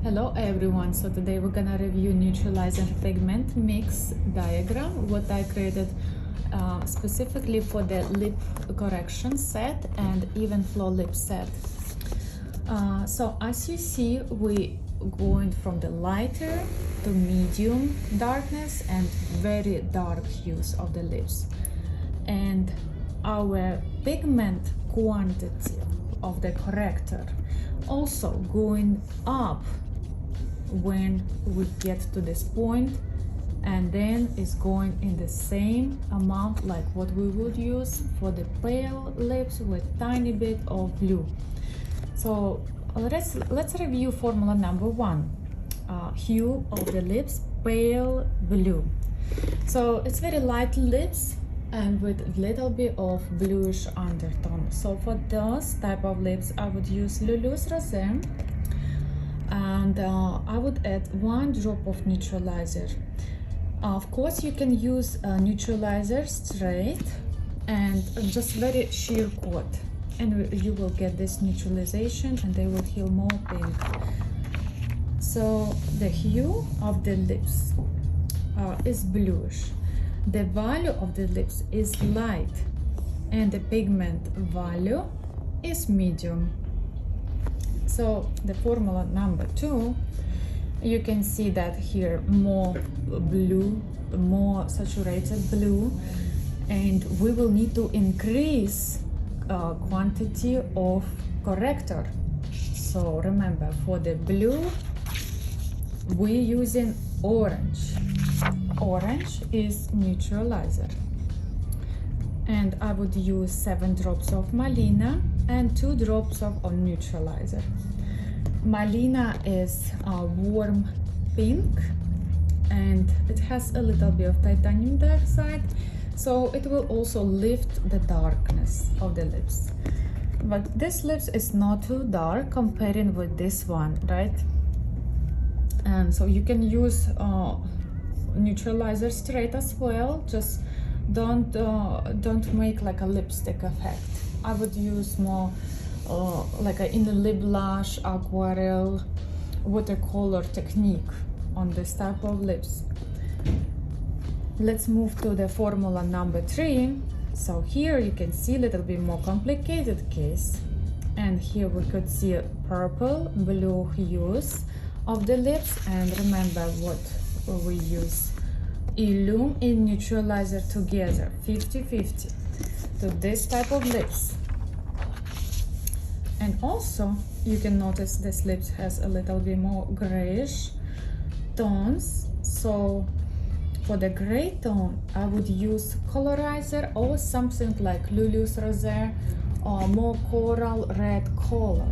Hello everyone, so today we're gonna review neutralizer pigment mix diagram, what I created specifically for the lip correction set and even flow lip set. So as you see, we going from the lighter to medium darkness and very dark hues of the lips. And our pigment quantity of the corrector also going up when we get to this point, and then it's going in the same amount like what we would use for the pale lips with tiny bit of blue. So let's review formula number one. Hue of the lips, pale blue. So it's very light lips and with a little bit of bluish undertone. So for those type of lips, I would use Lulu's Rosé, and I would add 1 drop of neutralizer. Of course, you can use neutralizer straight and just very sheer coat, and you will get this neutralization and they will feel more pink. So the hue of the lips is bluish. The value of the lips is light and the pigment value is medium. So the formula number two, you can see that here more blue, more saturated blue, and we will need to increase quantity of corrector. So remember, for the blue we're using orange. Orange is neutralizer, and I would use 7 drops of Malina and 2 drops of neutralizer. Malina is a warm pink and it has a little bit of titanium dioxide, so it will also lift the darkness of the lips. But this lips is not too dark comparing with this one, right? And so you can use neutralizer straight as well. Just don't make like a lipstick effect. I would use more like in the lip blush, aquarelle, watercolor technique on this type of lips. Let's move to the formula number 3. So here you can see a little bit more complicated case, and here we could see purple, blue hues of the lips. And remember what we use Illume and neutralizer together 50-50 to this type of lips. And also you can notice this lips has a little bit more grayish tones. So for the gray tone I would use colorizer or something like Lulu's Rosé or more coral red color,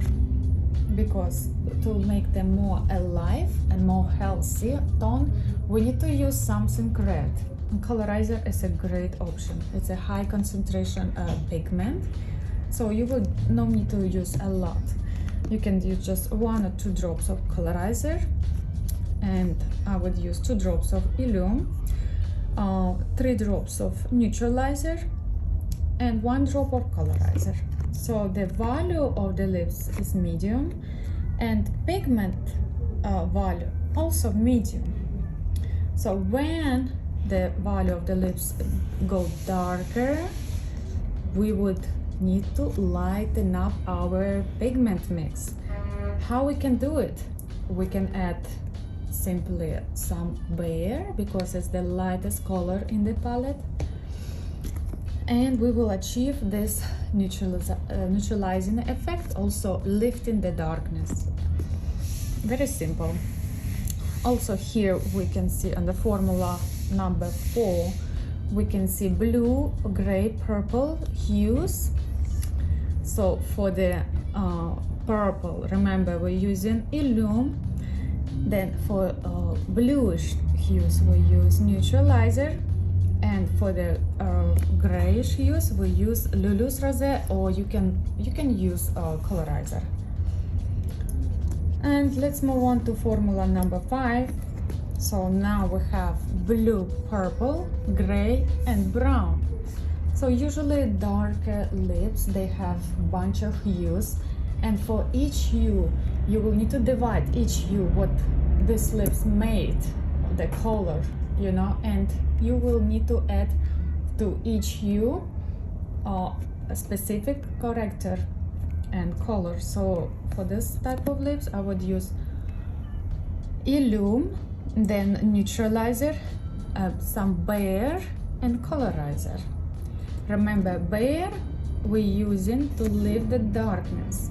because to make them more alive and more healthy tone we need to use something red. And colorizer is a great option. It's a high concentration pigment, so you will no need to use a lot. You can use just 1 or 2 drops of colorizer, and I would use 2 drops of Illume, 3 drops of neutralizer, and 1 drop of colorizer. So the value of the lips is medium, and pigment value also medium. So when the value of the lips go darker, we would need to lighten up our pigment mix. How we can do it? We can add simply some Bare, because it's the lightest color in the palette, and we will achieve this neutralizing effect, also lifting the darkness. Very simple. Also here we can see on the formula number 4, we can see blue, gray, purple hues. So for the purple, remember we're using Illume. Then for bluish hues we use neutralizer, and for the grayish hues we use Lulu's Rosé, or you can use colorizer. And let's move on to formula number 5. So now we have blue, purple, gray, and brown. So usually darker lips, they have bunch of hues, and for each hue you will need to divide each hue what these lips made, the color, you know, and you will need to add to each hue a specific corrector and color. So for this type of lips, I would use Illume, then neutralizer, some Bare, and colorizer. Remember, Bare we're using to leave the darkness.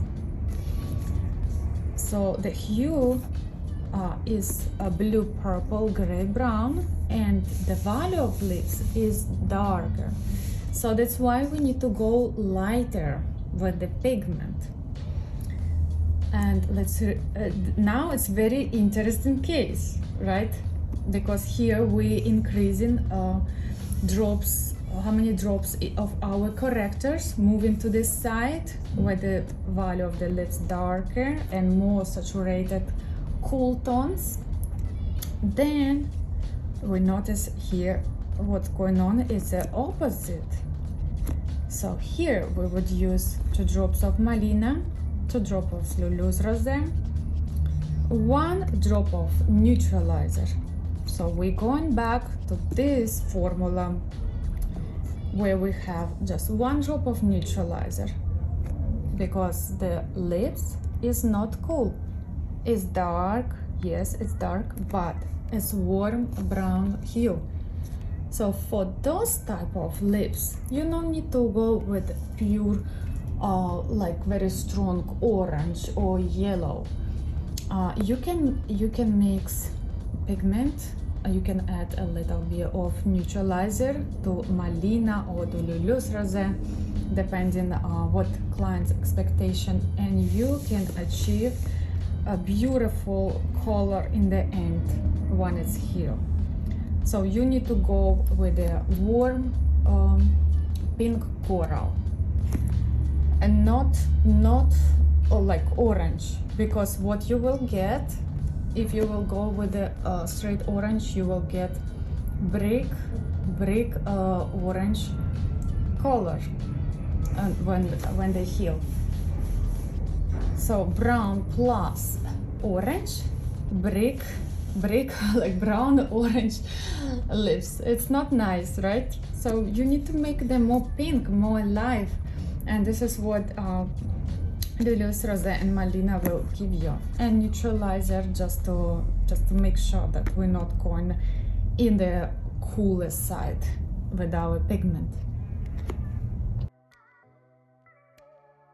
So the hue is a blue, purple, gray, brown, and the value of lips is darker. So that's why we need to go lighter with the pigment. And let's now it's very interesting case, right? Because here we increasing drops, how many drops of our correctors moving to this side where the value of the lips darker and more saturated cool tones. Then we notice here what's going on is the opposite. So here we would use 2 drops of Malina, 2 drops of Lulu's Rosé, 1 drop of neutralizer. So we're going back to this formula where we have just 1 drop of neutralizer, because the lips is not cool. It's dark, yes, it's dark, but it's warm brown hue. So for those type of lips, you don't need to go with pure, like very strong orange or yellow. You can mix pigment. You can add a little bit of neutralizer to Malina or to Lulu's Rosé, depending on what client's expectation, and you can achieve a beautiful color in the end when it's here. So you need to go with a warm pink coral and not like orange, because what you will get if you will go with the straight orange, you will get brick orange color when they heal. So brown plus orange, brick like brown orange lips. It's not nice, right? So you need to make them more pink, more alive, and this is what Lulu's Rosé and Malina will give you. And neutralizer just to make sure that we're not going in the coolest side with our pigment.